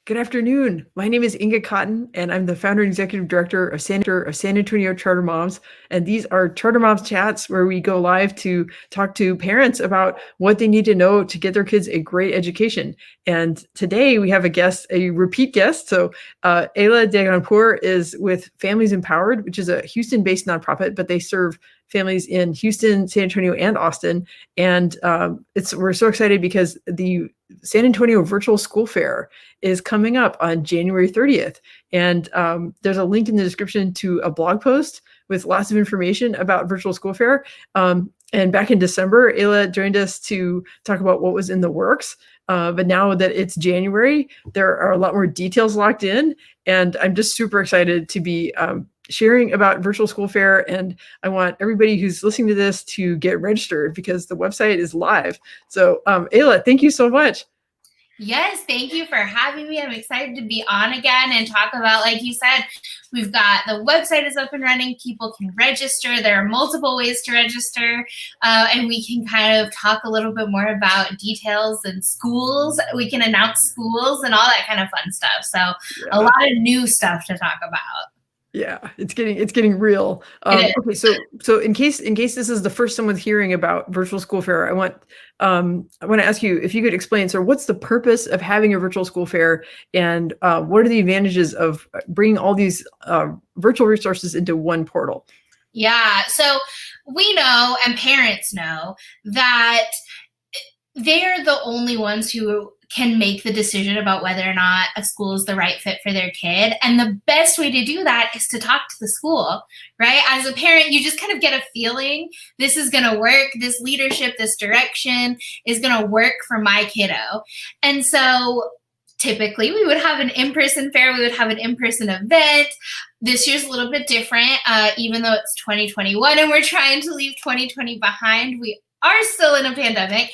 Good afternoon. My name is Inga Cotton, and I'm the founder and executive director of San Antonio Charter Moms. And these are Charter Moms Chats where we go live to talk to parents about what they need to know to get their kids a great education. And today we have a guest, a repeat guest. So Ayla Dehghanpoor is with Families Empowered, which is a Houston-based nonprofit, but they serve families in Houston, San Antonio, and Austin. And we're so excited because the San Antonio Virtual School Fair is coming up on January 30th. And there's a link in the description to a blog post with lots of information about Virtual School Fair. And back in December, Ayla joined us to talk about what was in the works. But now that it's January, there are a lot more details locked in. And I'm just super excited to be sharing about Virtual School Fair. And I want everybody who's listening to this to get registered because the website is live. So Ayla, thank you so much. Yes, thank you for having me. I'm excited to be on again and talk about, like you said, we've got the website is up and running. People can register. There are multiple ways to register. And we can kind of talk a little bit more about details and schools. We can announce schools and all that kind of fun stuff. So a lot of new stuff to talk about. Yeah, it's getting real. Okay, so in case this is the first someone's hearing about Virtual School Fair, I want to ask you if you could explain. So, what's the purpose of having a Virtual School Fair, and what are the advantages of bringing all these virtual resources into one portal? Yeah, so we know, and parents know, that they're the only ones who can make the decision about whether or not a school is the right fit for their kid. And the best way to do that is to talk to the school, right? As a parent, you just kind of get a feeling this is going to work. This leadership, this direction is going to work for my kiddo. And so typically we would have an in-person fair. We would have an in-person event. This year's a little bit different, even though it's 2021 and we're trying to leave 2020 behind. We are still in a pandemic.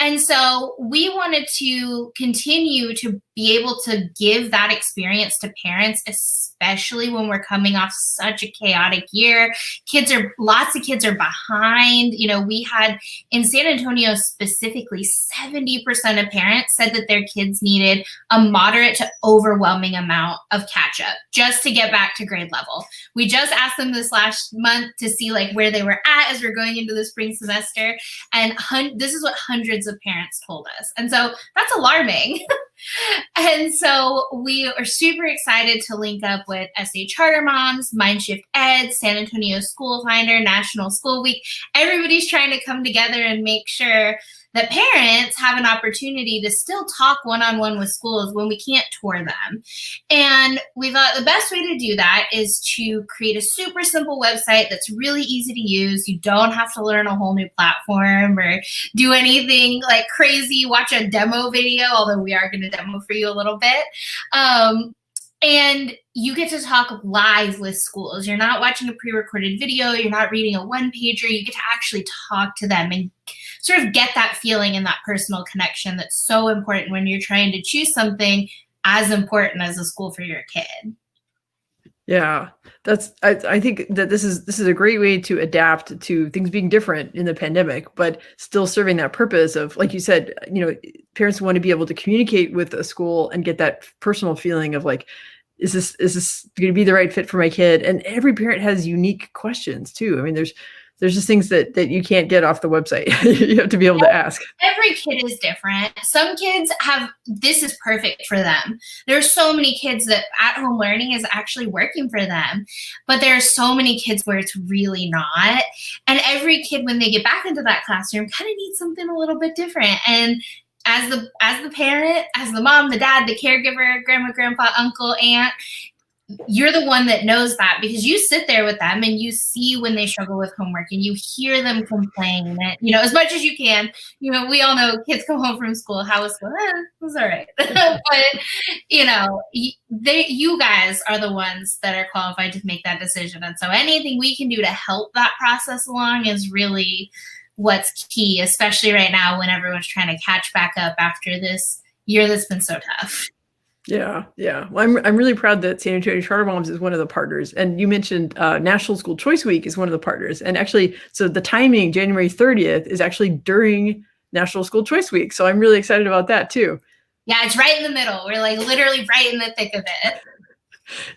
And so we wanted to continue to be able to give that experience to parents, especially when we're coming off such a chaotic year. Lots of kids are behind. You know, we had in San Antonio specifically, 70% of parents said that their kids needed a moderate to overwhelming amount of catch up just to get back to grade level. We just asked them this last month to see like where they were at as we're going into the spring semester. And this is what hundreds of parents told us. And so that's alarming. And so we are super excited to link up with SA Charter Moms, Mindshift Ed, San Antonio School Finder, National School Week. Everybody's trying to come together and make sure that parents have an opportunity to still talk one-on-one with schools when we can't tour them. And we thought the best way to do that is to create a super simple website that's really easy to use. You don't have to learn a whole new platform or do anything like crazy, watch a demo video, although we are going to demo for you a little bit. And you get to talk live with schools. You're not watching a pre-recorded video. You're not reading a one-pager. You get to actually talk to them and sort of get that feeling and that personal connection that's so important when you're trying to choose something as important as a school for your kid. Yeah, I think that this is a great way to adapt to things being different in the pandemic, but still serving that purpose of, like you said, you know, parents want to be able to communicate with a school and get that personal feeling of like, is this going to be the right fit for my kid? And every parent has unique questions too. I mean, there's just things that you can't get off the website. You have to be able to ask. Every kid is different. Some kids this is perfect for them. There's so many kids that at-home learning is actually working for them, but there are so many kids where it's really not. And every kid, when they get back into that classroom, kind of needs something a little bit different. And as the parent, as the mom, the dad, the caregiver, grandma, grandpa, uncle, aunt, you're the one that knows that because you sit there with them and you see when they struggle with homework and you hear them complain that, you know, as much as you can, you know, we all know kids come home from school. How was school? It was all right. But, you know, you guys are the ones that are qualified to make that decision. And so anything we can do to help that process along is really what's key, especially right now when everyone's trying to catch back up after this year that's been so tough. Yeah. Well, I'm really proud that San Antonio Charter Moms is one of the partners. And you mentioned National School Choice Week is one of the partners. And actually, so the timing, January 30th, is actually during National School Choice Week. So I'm really excited about that too. Yeah, it's right in the middle. We're like literally right in the thick of it.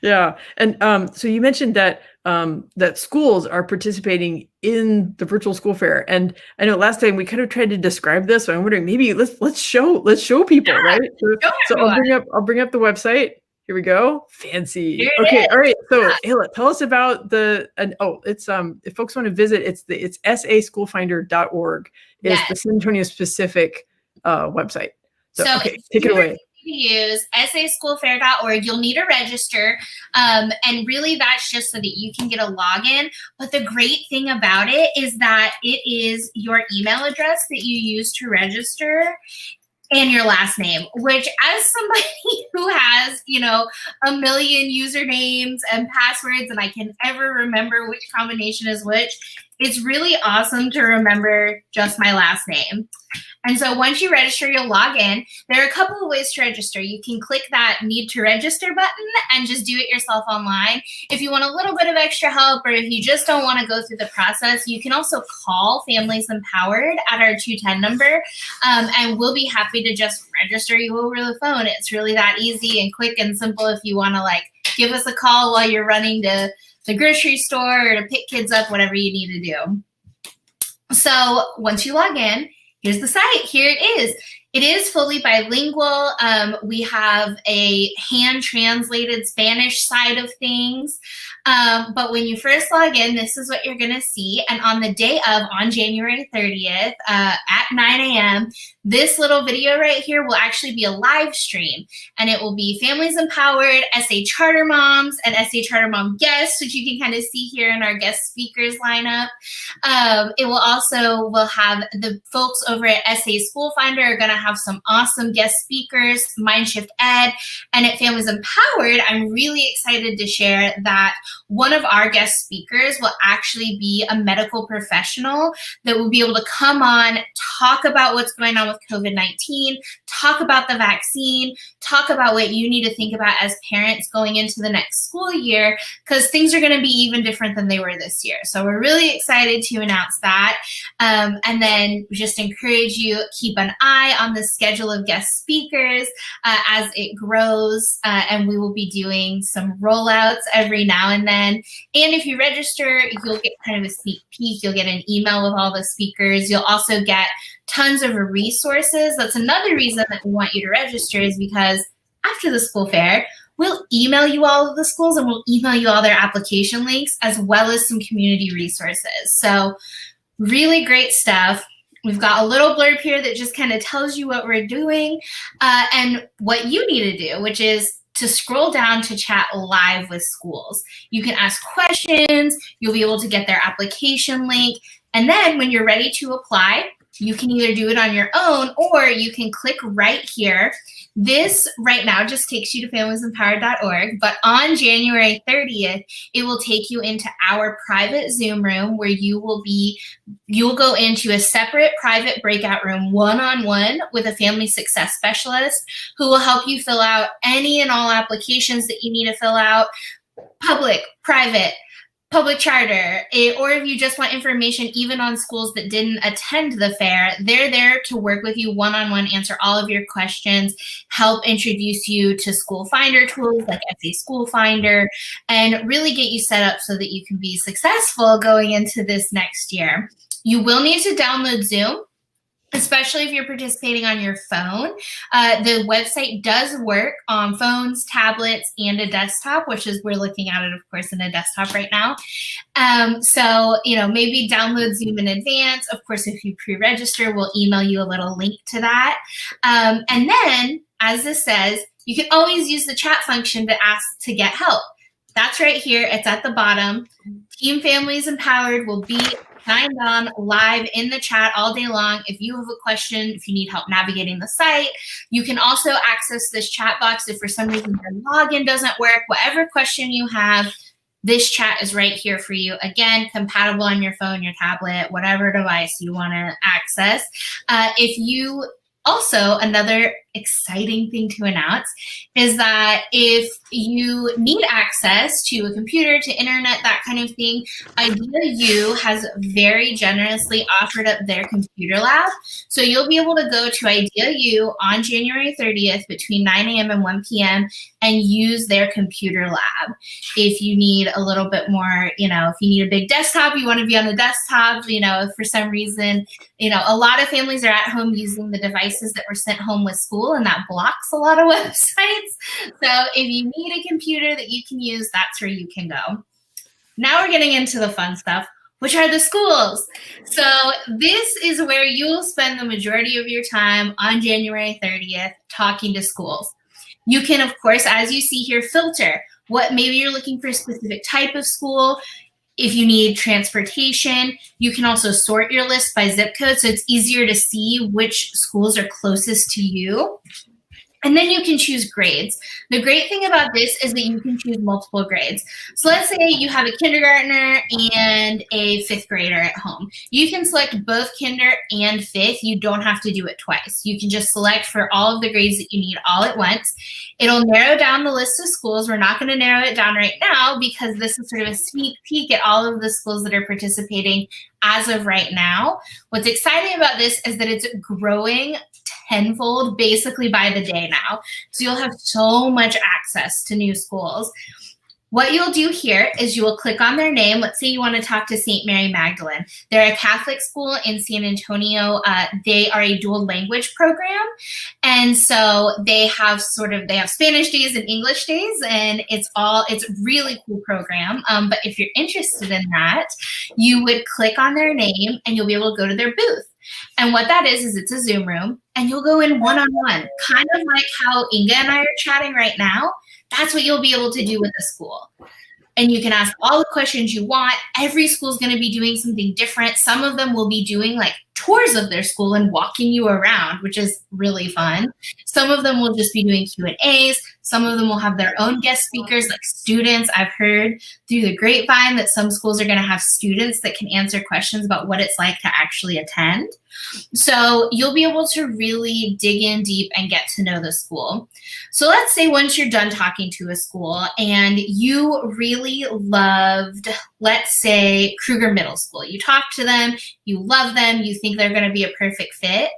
Yeah. And so you mentioned that that schools are participating in the virtual school fair. And I know last time we kind of tried to describe this, so I'm wondering maybe let's show people, Yeah, right? show So everyone. I'll bring up the website. Here we go. Fancy. Here it Okay. is. All right. So Ayla, tell us about it's if folks want to visit, it's saschoolfinder.org is Yes. the San Antonio specific website. So So okay, it's take it super away. easy to use, saschoolfair.org. You'll need to register. And really that's just so that you can get a login. But the great thing about it is that it is your email address that you use to register and your last name, which as somebody who has, a million usernames and passwords and I can ever remember which combination is which, it's really awesome to remember just my last name. And so once you register, you'll log in. There are a couple of ways to register. You can click that need to register button and just do it yourself online. If you want a little bit of extra help or if you just don't want to go through the process, you can also call Families Empowered at our 210 number, and we'll be happy to just register you over the phone. It's really that easy and quick and simple if you want to give us a call while you're running to the grocery store or to pick kids up, whatever you need to do. So once you log in, here's the site. Here it is. It is fully bilingual. We have a hand-translated Spanish side of things. But when you first log in, this is what you're going to see. And on the day on January 30th at 9 a.m., this little video right here will actually be a live stream. And it will be Families Empowered, SA Charter Moms, and SA Charter Mom guests, which you can kind of see here in our guest speakers lineup. It will also, we'll have the folks over at SA School Finder are going to have some awesome guest speakers, Mindshift Ed, and at Families Empowered, I'm really excited to share that one of our guest speakers will actually be a medical professional that will be able to come on, talk about what's going on with COVID-19, talk about the vaccine, talk about what you need to think about as parents going into the next school year, because things are going to be even different than they were this year. So we're really excited to announce that. And then just encourage you, keep an eye on the schedule of guest speakers as it grows. And we will be doing some rollouts every now and then. And if you register, you'll get kind of a sneak peek. You'll get an email with all the speakers. You'll also get tons of resources. That's another reason that we want you to register, is because after the school fair, we'll email you all of the schools and we'll email you all their application links as well as some community resources. So really great stuff. We've got a little blurb here that just kind of tells you what we're doing and what you need to do, which is to scroll down to chat live with schools. You can ask questions, you'll be able to get their application link, and then when you're ready to apply, you can either do it on your own or you can click right here. This right now just takes you to familiesempowered.org, but on January 30th, it will take you into our private Zoom room where you'll go into a separate private breakout room one-on-one with a family success specialist who will help you fill out any and all applications that you need to fill out, public, private, public charter, or if you just want information even on schools that didn't attend the fair, they're there to work with you one-on-one, answer all of your questions, help introduce you to school finder tools like SA School Finder, and really get you set up so that you can be successful going into this next year. You will need to download Zoom, especially if you're participating on your phone. The website does work on phones, tablets, and a desktop, which is, we're looking at it, of course, in a desktop right now. So, maybe download Zoom in advance. Of course, if you pre-register, we'll email you a little link to that. And then, as this says, you can always use the chat function to ask to get help. That's right here. It's at the bottom. Team Families Empowered will be signed on live in the chat all day long. If you have a question, if you need help navigating the site, you can also access this chat box if for some reason your login doesn't work. Whatever question you have, this chat is right here for you. Again, compatible on your phone, your tablet, whatever device you want to access. If you also, another exciting thing to announce is that if you need access to a computer, to internet, that kind of thing, IdeaU has very generously offered up their computer lab. So you'll be able to go to IdeaU on January 30th between 9 a.m. and 1 p.m. and use their computer lab. If you need a little bit more, if you need a big desktop, you want to be on the desktop, if for some reason, a lot of families are at home using the devices that were sent home with school, and that blocks a lot of websites. So if you need a computer that you can use, that's where you can go. Now we're getting into the fun stuff, which are the schools. So this is where you'll spend the majority of your time on January 30th talking to schools. You can, of course, as you see here, filter what maybe you're looking for a specific type of school. If you need transportation, you can also sort your list by zip code, so it's easier to see which schools are closest to you. And then you can choose grades. The great thing about this is that you can choose multiple grades. So let's say you have a kindergartner and a fifth grader at home. You can select both kinder and fifth. You don't have to do it twice. You can just select for all of the grades that you need all at once. It'll narrow down the list of schools. We're not going to narrow it down right now because this is sort of a sneak peek at all of the schools that are participating as of right now. What's exciting about this is that it's growing tenfold basically by the day now. So you'll have so much access to new schools. What you'll do here is you will click on their name. Let's say you want to talk to St. Mary Magdalene. They're a Catholic school in San Antonio. They are a dual language program. And so they have Spanish days and English days, and it's a really cool program. But if you're interested in that, you would click on their name and you'll be able to go to their booth. And what that is it's a Zoom room, and you'll go in one-on-one, kind of like how Inga and I are chatting right now. That's what you'll be able to do with the school. And you can ask all the questions you want. Every school is going to be doing something different. Some of them will be doing like tours of their school and walking you around, which is really fun. Some of them will just be doing Q&As. Some of them will have their own guest speakers, like students. I've heard through the grapevine that some schools are going to have students that can answer questions about what it's like to actually attend. So you'll be able to really dig in deep and get to know the school. So let's say once you're done talking to a school and you really loved, let's say, Kruger Middle School. You talked to them, you love them, you think they're going to be a perfect fit.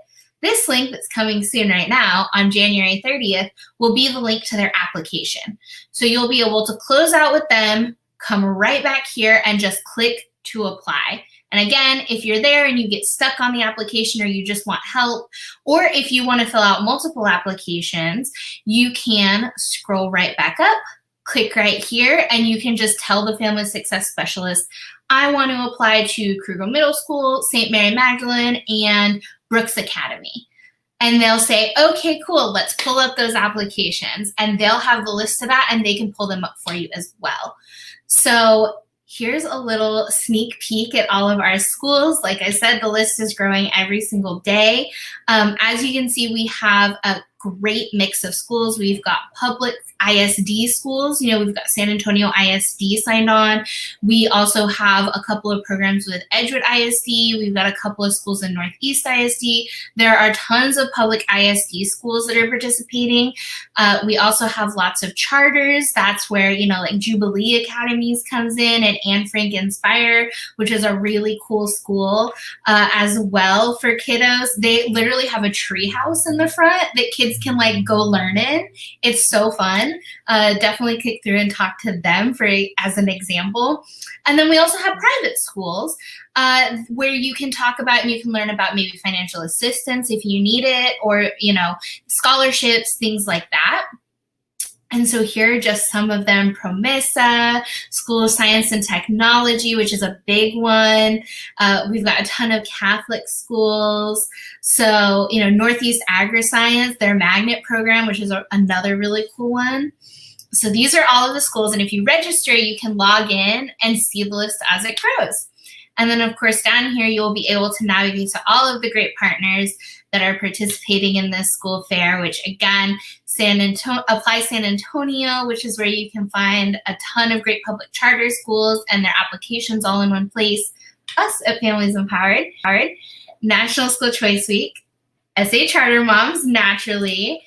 This link that's coming soon right now on January 30th will be the link to their application. So you'll be able to close out with them, come right back here and just click to apply. And again, if you're there and you get stuck on the application or you just want help, or if you want to fill out multiple applications, you can scroll right back up, click right here, and you can just tell the Family Success Specialist, I want to apply to Kruger Middle School, St. Mary Magdalene, and Brooks Academy. And they'll say, okay, cool, let's pull up those applications. And they'll have the list of that and they can pull them up for you as well. So here's a little sneak peek at all of our schools. Like I said, the list is growing every single day. As you can see, we have a great mix of schools. We've got public ISD schools. We've got San Antonio ISD signed on. We also have a couple of programs with Edgewood ISD. We've got a couple of schools in Northeast ISD. There are tons of public ISD schools that are participating. We also have lots of charters. That's where, like Jubilee Academies comes in, and Anne Frank Inspire, which is a really cool school as well for kiddos. They literally have a tree house in the front that kids can like go learn in. It's so fun. Definitely click through and talk to them as an example. And then we also have private schools where you can talk about and you can learn about maybe financial assistance if you need it, or scholarships, things like that. And so here are just some of them. Promesa, School of Science and Technology, which is a big one. We've got a ton of Catholic schools. So, Northeast Agri-Science, their magnet program, which is another really cool one. So these are all of the schools. And if you register, you can log in and see the list as it grows. And then, of course, down here, you'll be able to navigate to all of the great partners that are participating in this school fair, which, again, Apply San Antonio, which is where you can find a ton of great public charter schools and their applications all in one place. Us at Families Empowered. National School Choice Week. SA Charter Moms, naturally,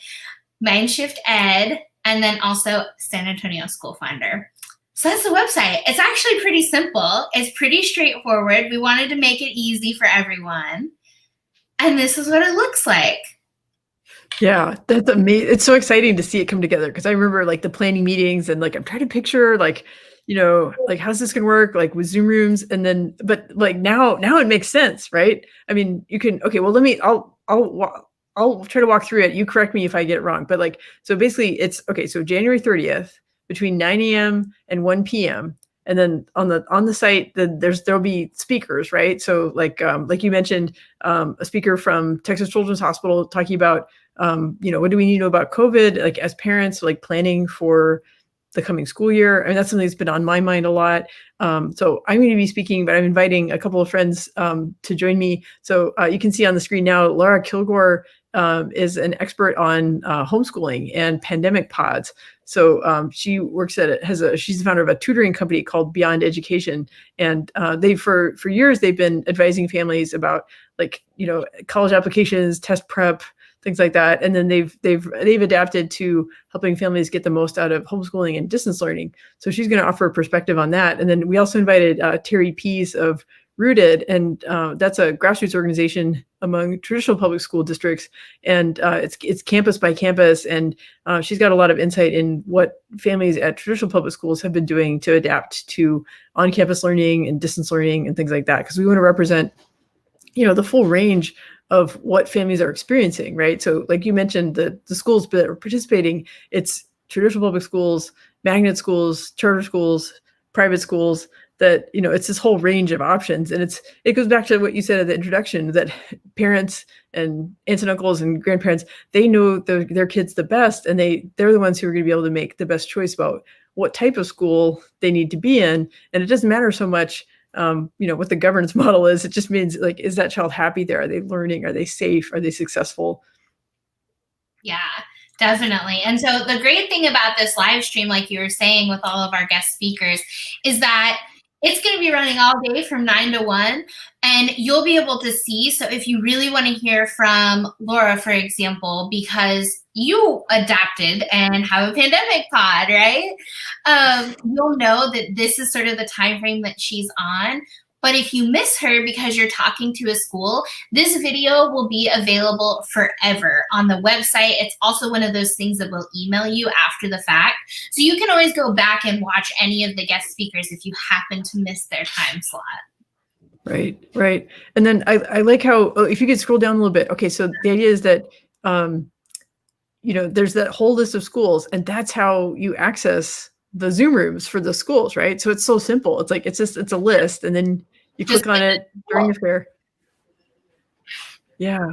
Mindshift Ed, and then also San Antonio School Finder. So that's the website. It's actually pretty simple. It's pretty straightforward. We wanted to make it easy for everyone. And this is what it looks like. Yeah, that's amazing. It's so exciting to see it come together because I remember like the planning meetings and like I'm trying to picture like, like how's this gonna work like with Zoom rooms and then but like now it makes sense, right? I mean, you can well I'll try to walk through it. You correct me if I get it wrong, but like so basically it's okay. So January 30th between 9 a.m. and 1 p.m. And then on the site, there'll be speakers, right? So like you mentioned, a speaker from Texas Children's Hospital talking about what do we need to know about COVID, like as parents, like planning for the coming school year. I mean, that's something that's been on my mind a lot. So I'm going to be speaking, but I'm inviting a couple of friends to join me. So you can see on the screen now, Laura Kilgore is an expert on homeschooling and pandemic pods. So she works she's the founder of a tutoring company called Beyond Education. And they for years, they've been advising families about like, college applications, test prep, things like that. And then they've adapted to helping families get the most out of homeschooling and distance learning. So she's going to offer a perspective on that. And then we also invited Terry Pease of Rooted, and that's a grassroots organization among traditional public school districts. And it's campus by campus. And she's got a lot of insight in what families at traditional public schools have been doing to adapt to on-campus learning and distance learning and things like that. Because we want to represent, the full range of what families are experiencing, right? So like you mentioned, the schools that are participating, it's traditional public schools, magnet schools, charter schools, private schools, that, it's this whole range of options. And it goes back to what you said at the introduction, that parents and aunts and uncles and grandparents, they know their kids the best, and they're the ones who are going to be able to make the best choice about what type of school they need to be in. And it doesn't matter so much what the governance model is. It just means like, is that child happy there? Are they learning? Are they safe? Are they successful? Yeah, definitely. And so the great thing about this live stream, like you were saying with all of our guest speakers, is that it's going to be running all day from 9 to 1, and you'll be able to see. So if you really want to hear from Laura, for example, because you adapted and have a pandemic pod, right? You'll know that this is sort of the time frame that she's on. But if you miss her because you're talking to a school, this video will be available forever on the website. It's also one of those things that will email you after the fact. So you can always go back and watch any of the guest speakers if you happen to miss their time slot. Right. And then I like how, if you could scroll down a little bit. Okay, so the idea is that, there's that whole list of schools, and that's how you access the Zoom rooms for the schools, right? So it's so simple. It's like, it's a list, and then you click on it during the fair. Yeah.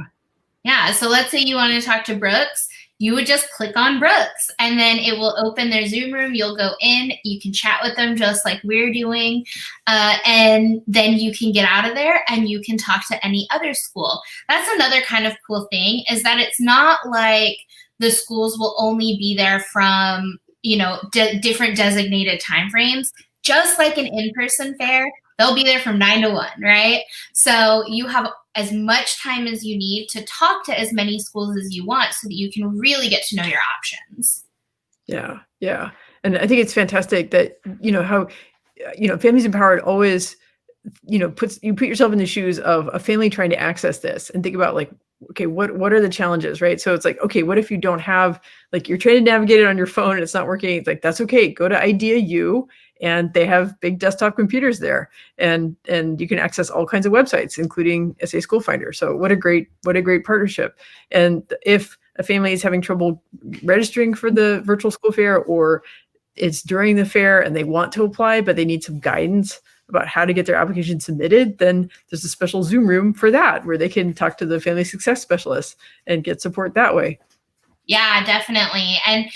Yeah. So let's say you want to talk to Brooks. You would just click on Brooks, and then it will open their Zoom room. You'll go in, you can chat with them just like we're doing. And then you can get out of there and you can talk to any other school. That's another kind of cool thing, is that it's not like the schools will only be there from, different designated timeframes. Just like an in-person fair, they'll be there from 9 to 1, right? So you have as much time as you need to talk to as many schools as you want so that you can really get to know your options. Yeah. And I think it's fantastic that, how, Families Empowered always, put yourself in the shoes of a family trying to access this and think about like, okay, what are the challenges, right? So it's like, okay, what if you don't have, like, you're trying to navigate it on your phone and it's not working? It's like, that's okay. Go to IdeaU, and they have big desktop computers there, and you can access all kinds of websites, including SA School Finder. So what a great partnership. And if a family is having trouble registering for the virtual school fair, or it's during the fair and they want to apply, but they need some guidance about how to get their application submitted, then there's a special Zoom room for that, where they can talk to the family success specialist and get support that way. Yeah, definitely. And,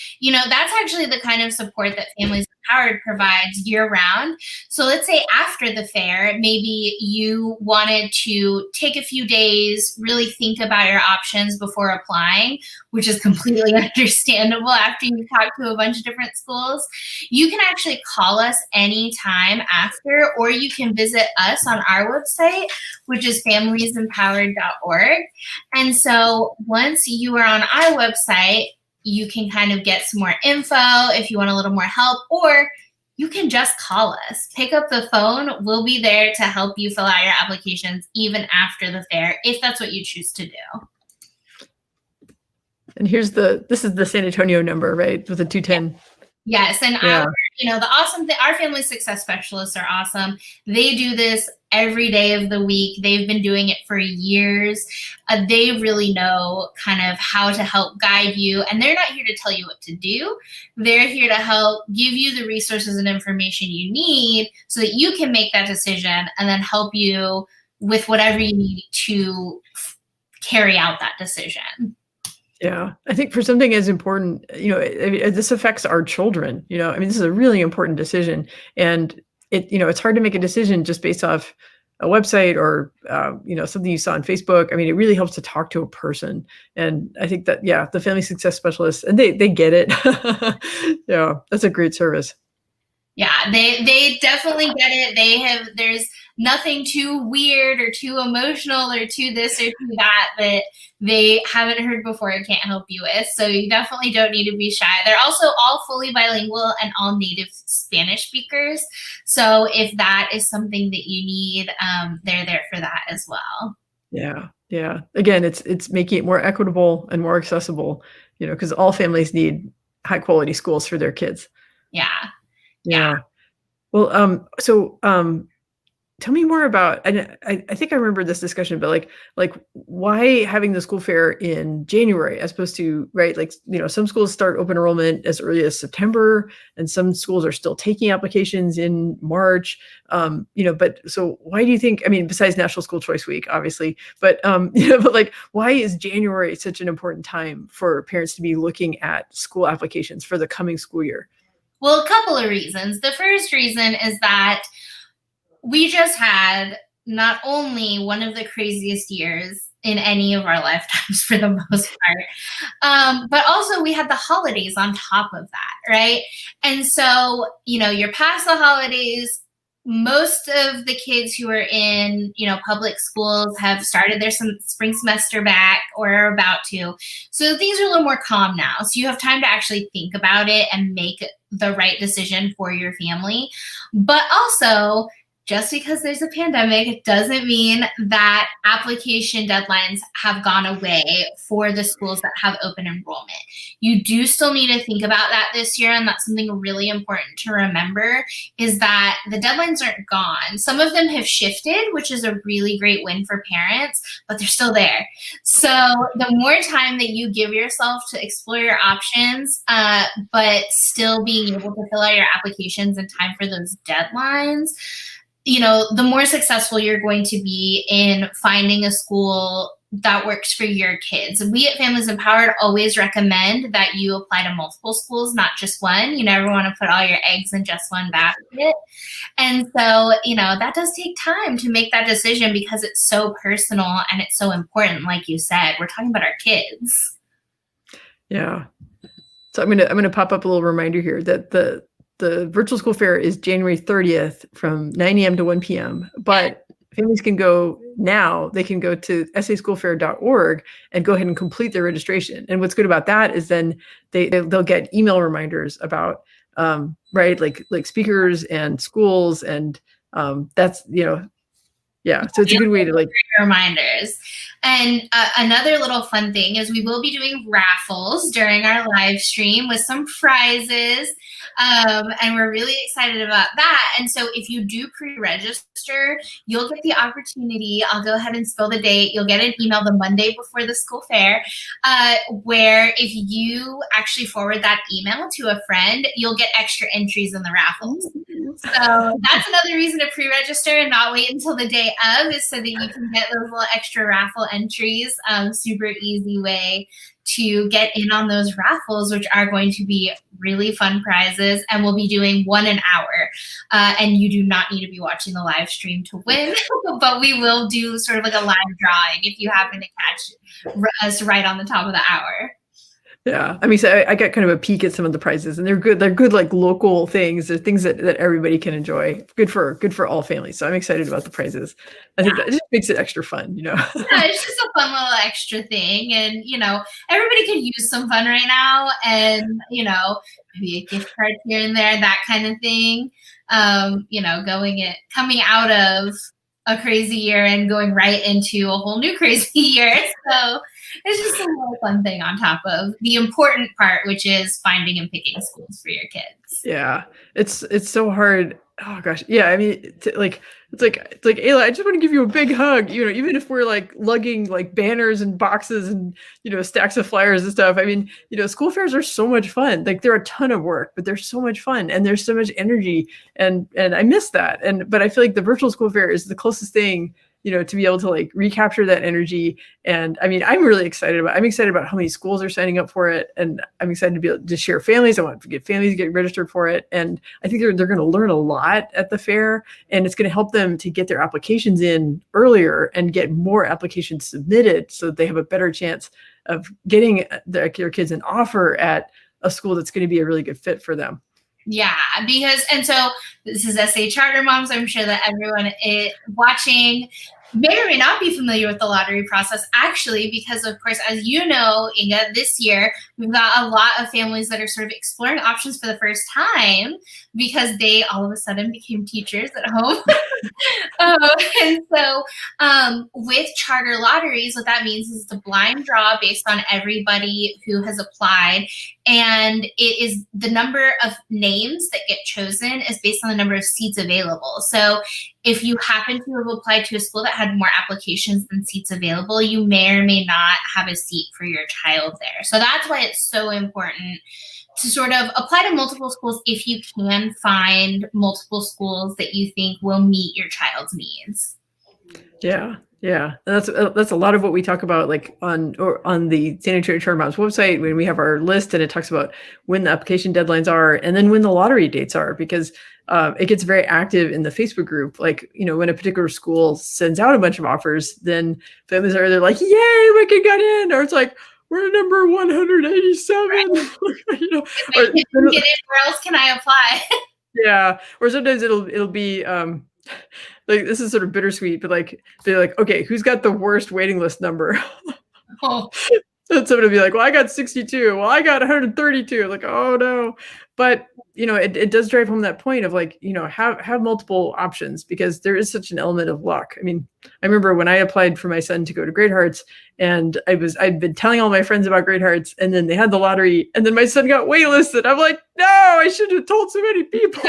that's actually the kind of support that Families Empowered provides year-round. So let's say after the fair, maybe you wanted to take a few days, really think about your options before applying, which is completely understandable after you've talked to a bunch of different schools. You can actually call us anytime after, or you can visit us on our website, which is familiesempowered.org. And so once you are on our website, you can kind of get some more info if you want a little more help, or you can just call us. Pick up the phone. We'll be there to help you fill out your applications even after the fair, if that's what you choose to do. And this is the San Antonio number, right? With the 210. Yes, and the awesome thing, our family success specialists are awesome. They do this every day of the week. They've been doing it for years. They really know kind of how to help guide you, and they're not here to tell you what to do. They're here to help give you the resources and information you need so that you can make that decision and then help you with whatever you need to carry out that decision. Yeah, I think for something as important, this affects our children. This is a really important decision, and it's hard to make a decision just based off a website or something you saw on Facebook. It really helps to talk to a person, and I think that the family success specialists, and they get it. Yeah, that's a great service. Yeah, they definitely get it. There's nothing too weird or too emotional or too this or too that they haven't heard before and can't help you with. So you definitely don't need to be shy. They're also all fully bilingual and all native Spanish speakers. So if that is something that you need, they're there for that as well. Yeah. Again, it's making it more equitable and more accessible, because all families need high quality schools for their kids. Yeah. Well, tell me more about, and I think I remember this discussion, but like why having the school fair in January as opposed to, right? Some schools start open enrollment as early as September, and some schools are still taking applications in March. But so why do you think, besides National School Choice Week, obviously, but why is January such an important time for parents to be looking at school applications for the coming school year? Well, a couple of reasons. The first reason is that we just had not only one of the craziest years in any of our lifetimes for the most part, but also we had the holidays on top of that, right? And so, you're past the holidays. Most of the kids who are in, public schools have started their spring semester back or are about to. So things are a little more calm now. So you have time to actually think about it and make the right decision for your family. But also, just because there's a pandemic, it doesn't mean that application deadlines have gone away for the schools that have open enrollment. You do still need to think about that this year, and that's something really important to remember, is that the deadlines aren't gone. Some of them have shifted, which is a really great win for parents, but they're still there. So the more time that you give yourself to explore your options, but still being able to fill out your applications in time for those deadlines, the more successful you're going to be in finding a school that works for your kids. We at Families Empowered always recommend that you apply to multiple schools, not just one. You never want to put all your eggs in just one basket. And so, that does take time to make that decision because it's so personal and it's so important. Like you said, we're talking about our kids. Yeah. So I'm gonna pop up a little reminder here that the virtual school fair is January 30th from 9 a.m. to 1 p.m. But families can go now. They can go to saschoolfair.org and go ahead and complete their registration. And what's good about that is then they'll get email reminders about right, like speakers and schools, and that's so it's a good way to reminders. And another little fun thing is we will be doing raffles during our live stream with some prizes. And we're really excited about that. And so if you do pre-register, you'll get the opportunity. I'll go ahead and spill the date. You'll get an email the Monday before the school fair, where if you actually forward that email to a friend, you'll get extra entries in the raffles. So that's another reason to pre-register and not wait until the day of, is so that you can get those little extra raffle entries. Super easy way to get in on those raffles, which are going to be really fun prizes, and we'll be doing one an hour. And you do not need to be watching the live stream to win, but we will do sort of like a live drawing if you happen to catch us right on the top of the hour. Yeah, I mean, so I got kind of a peek at some of the prizes, and they're good. They're good, like local things. They're things that everybody can enjoy. Good for all families. So I'm excited about the prizes. I think that just makes it extra fun, Yeah, it's just a fun little extra thing, and everybody can use some fun right now, and maybe a gift card here and there, that kind of thing. Coming out of a crazy year and going right into a whole new crazy year. So it's just a little fun thing on top of the important part, which is finding and picking schools for your kids. Yeah, it's so hard. Oh gosh, yeah. I mean, it's like Ayla, I just want to give you a big hug. Even if we're like lugging like banners and boxes and stacks of flyers and stuff. I mean, school fairs are so much fun. Like they're a ton of work, but they're so much fun, and there's so much energy, and I miss that. But I feel like the virtual school fair is the closest thing to be able to like recapture that energy. And I mean, I'm excited about how many schools are signing up for it. And I'm excited to be able to share families. I want to get families to get registered for it. And I think they're going to learn a lot at the fair, and it's going to help them to get their applications in earlier and get more applications submitted so that they have a better chance of getting their kids an offer at a school that's going to be a really good fit for them. Yeah, and so this is SA Charter Moms. I'm sure that everyone watching may or may not be familiar with the lottery process, actually, because of course, as you know, Inga, this year, we've got a lot of families that are sort of exploring options for the first time because they all of a sudden became teachers at home. And so with charter lotteries, what that means is it's a blind draw based on everybody who has applied. And it is the number of names that get chosen is based on the number of seats available. So if you happen to have applied to a school that had more applications than seats available, you may or may not have a seat for your child there. So that's why it's so important to sort of apply to multiple schools if you can find multiple schools that you think will meet your child's needs. Yeah. That's a lot of what we talk about, like on the San Antonio Charter Moms website, when we have our list, and it talks about when the application deadlines are and then when the lottery dates are, because it gets very active in the Facebook group. Like, when a particular school sends out a bunch of offers, then families they're like, yay, my kid got in, or it's like, we're number 187. Right. If I didn't get in, where else can I apply? Yeah. Or sometimes it'll be like, this is sort of bittersweet, but like they're like, okay, who's got the worst waiting list number? Oh. So somebody will be like, well, I got 62. Well, I got 132. Like, oh no. But it does drive home that point of like, have multiple options, because there is such an element of luck. I mean, I remember when I applied for my son to go to Great Hearts, and I'd been telling all my friends about Great Hearts, and then they had the lottery, and then my son got waitlisted. I'm like, no, I shouldn't have told so many people.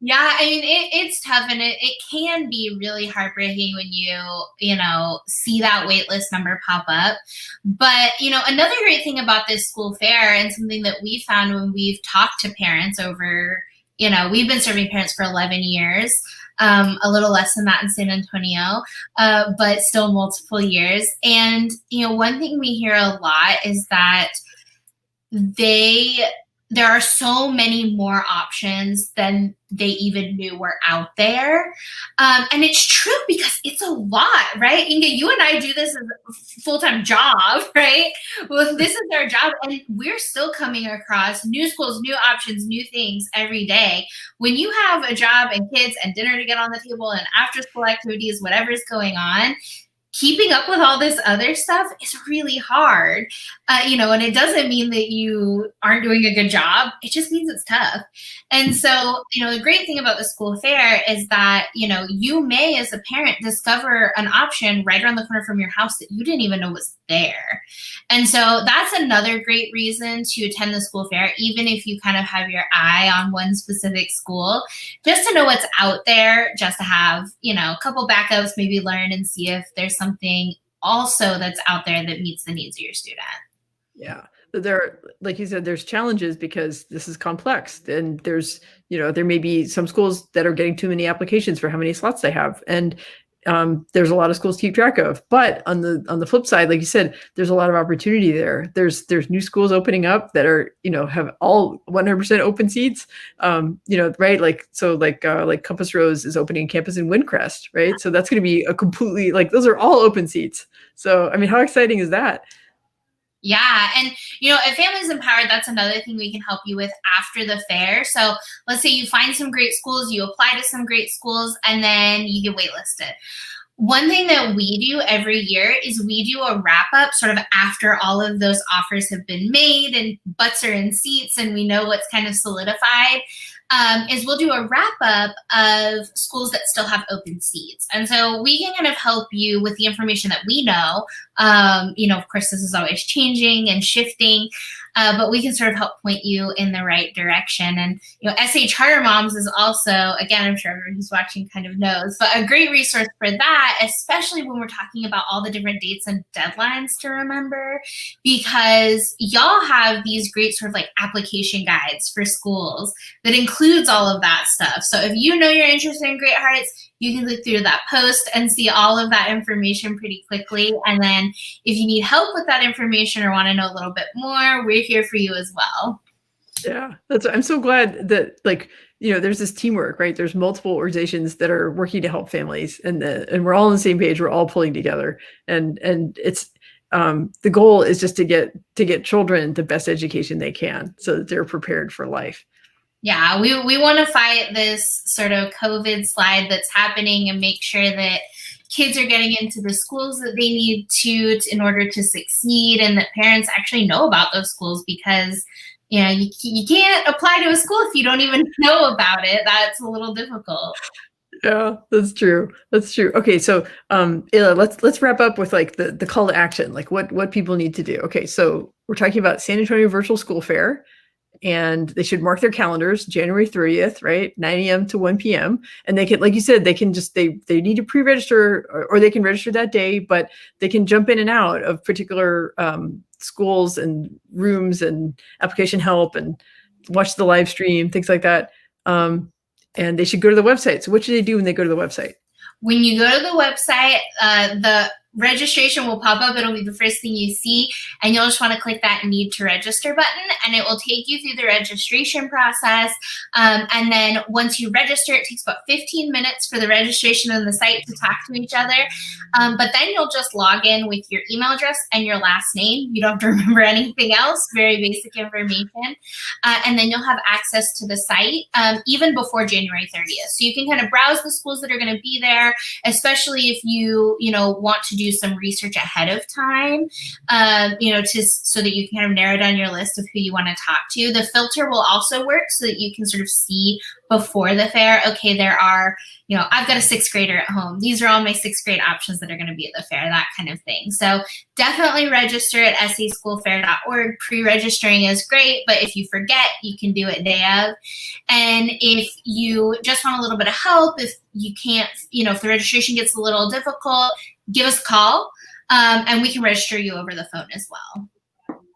Yeah, I mean, it's tough, and it can be really heartbreaking when you see that wait list number pop up. But, another great thing about this school fair, and something that we found when we've talked to parents over, we've been serving parents for 11 years, a little less than that in San Antonio, but still multiple years. And, one thing we hear a lot is that there are so many more options than they even knew were out there. And it's true, because it's a lot, right? Inga, you and I do this as a full-time job, right? Well, this is our job, and we're still coming across new schools, new options, new things every day. When you have a job and kids and dinner to get on the table and after-school activities, whatever's going on, keeping up with all this other stuff is really hard, and it doesn't mean that you aren't doing a good job. It just means it's tough. And so, the great thing about the school fair is that, you may, as a parent, discover an option right around the corner from your house that you didn't even know was there. And so that's another great reason to attend the school fair, even if you kind of have your eye on one specific school, just to know what's out there, just to have, a couple backups, maybe learn and see if there's something also that's out there that meets the needs of your student. Yeah. Like you said, there's challenges because this is complex, and there's, there may be some schools that are getting too many applications for how many slots they have. And there's a lot of schools to keep track of. But on the flip side, like you said, there's a lot of opportunity there. There's new schools opening up that are, have all 100% open seats. Right? Like Compass Rose is opening a campus in Windcrest, right? So that's going to be a completely, like, those are all open seats. So I mean, how exciting is that? Yeah. And, if Families Empowered, that's another thing we can help you with after the fair. So let's say you find some great schools, you apply to some great schools, and then you get waitlisted. One thing that we do every year is we do a wrap up sort of after all of those offers have been made and butts are in seats and we know what's kind of solidified. Is we'll do a wrap up of schools that still have open seats. And so we can kind of help you with the information that we know. Of course, this is always changing and shifting, but we can sort of help point you in the right direction. And, SA Charter Moms is also, again, I'm sure everyone who's watching kind of knows, but a great resource for that, especially when we're talking about all the different dates and deadlines to remember, because y'all have these great sort of like application guides for schools that includes all of that stuff. So if you're interested in Great Hearts, you can look through that post and see all of that information pretty quickly. And then if you need help with that information or want to know a little bit more, we're here for you as well. Yeah, I'm so glad that, there's this teamwork, right? There's multiple organizations that are working to help families, and we're all on the same page. We're all pulling together, and it's the goal is just to get children the best education they can, so that they're prepared for life. Yeah, we want to fight this sort of COVID slide that's happening and make sure that kids are getting into the schools that they need to in order to succeed, and that parents actually know about those schools, because you can't apply to a school if you don't even know about it. That's a little difficult. Yeah, that's true. Okay, so Ayla, let's wrap up with like the call to action, like what people need to do. Okay, so we're talking about San Antonio Virtual School Fair, and they should mark their calendars January 30th, right? 9 a.m. to 1 p.m. And they can, like you said, they can just, they need to pre-register, or they can register that day, but they can jump in and out of particular schools and rooms and application help and watch the live stream, things like that. And they should go to the website. So what should they do when they go to the website? When you go to the website, the registration will pop up. It'll be the first thing you see, and you'll just want to click that need to register button, and it will take you through the registration process. And then once you register, it takes about 15 minutes for the registration and the site to talk to each other. But then you'll just log in with your email address and your last name. You don't have to remember anything else, very basic information. And then you'll have access to the site even before January 30th. So you can kind of browse the schools that are going to be there, especially if you want to do some research ahead of time, so that you can kind of narrow down your list of who you want to talk to. The filter will also work so that you can sort of see before the fair, okay, there are, I've got a sixth grader at home. These are all my sixth grade options that are going to be at the fair, that kind of thing. So definitely register at saschoolfair.org. Pre-registering is great, but if you forget, you can do it day of. And if you just want a little bit of help, if you can't, if the registration gets a little difficult, give us a call, and we can register you over the phone as well.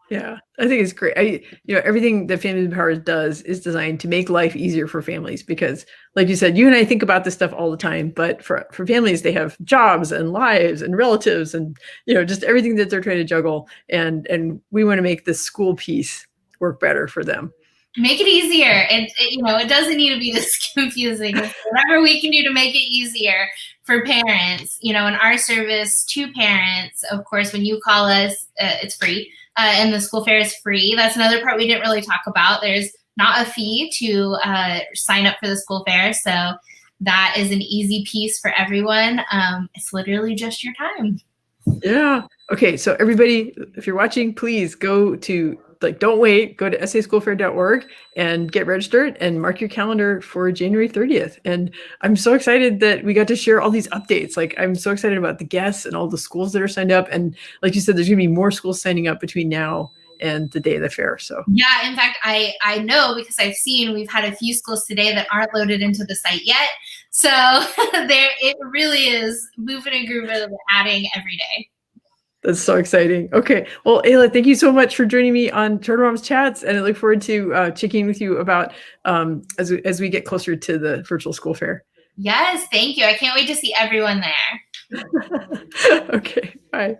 Yeah, I think it's great. Everything that Families Empowered does is designed to make life easier for families, because, like you said, you and I think about this stuff all the time, but for families, they have jobs and lives and relatives and, just everything that they're trying to juggle. And we want to make this school piece work better for them. Make it easier. And, it doesn't need to be this confusing. Whatever we can do to make it easier for parents, in our service to parents, of course, when you call us, it's free. And the school fair is free. That's another part we didn't really talk about. There's not a fee to sign up for the school fair. So that is an easy piece for everyone. It's literally just your time. Yeah. Okay. So everybody, if you're watching, please go to, don't wait, go to saschoolfair.org and get registered and mark your calendar for January 30th. And I'm so excited that we got to share all these updates. I'm so excited about the guests and all the schools that are signed up. And like you said, there's going to be more schools signing up between now and the day of the fair. So yeah, in fact, I know, because I've seen, we've had a few schools today that aren't loaded into the site yet. So it really is moving and grooving and adding every day. That's so exciting. Okay. Well, Ayla, thank you so much for joining me on Charter Moms Chats. And I look forward to checking with you about as we get closer to the virtual school fair. Yes, thank you. I can't wait to see everyone there. Okay, bye.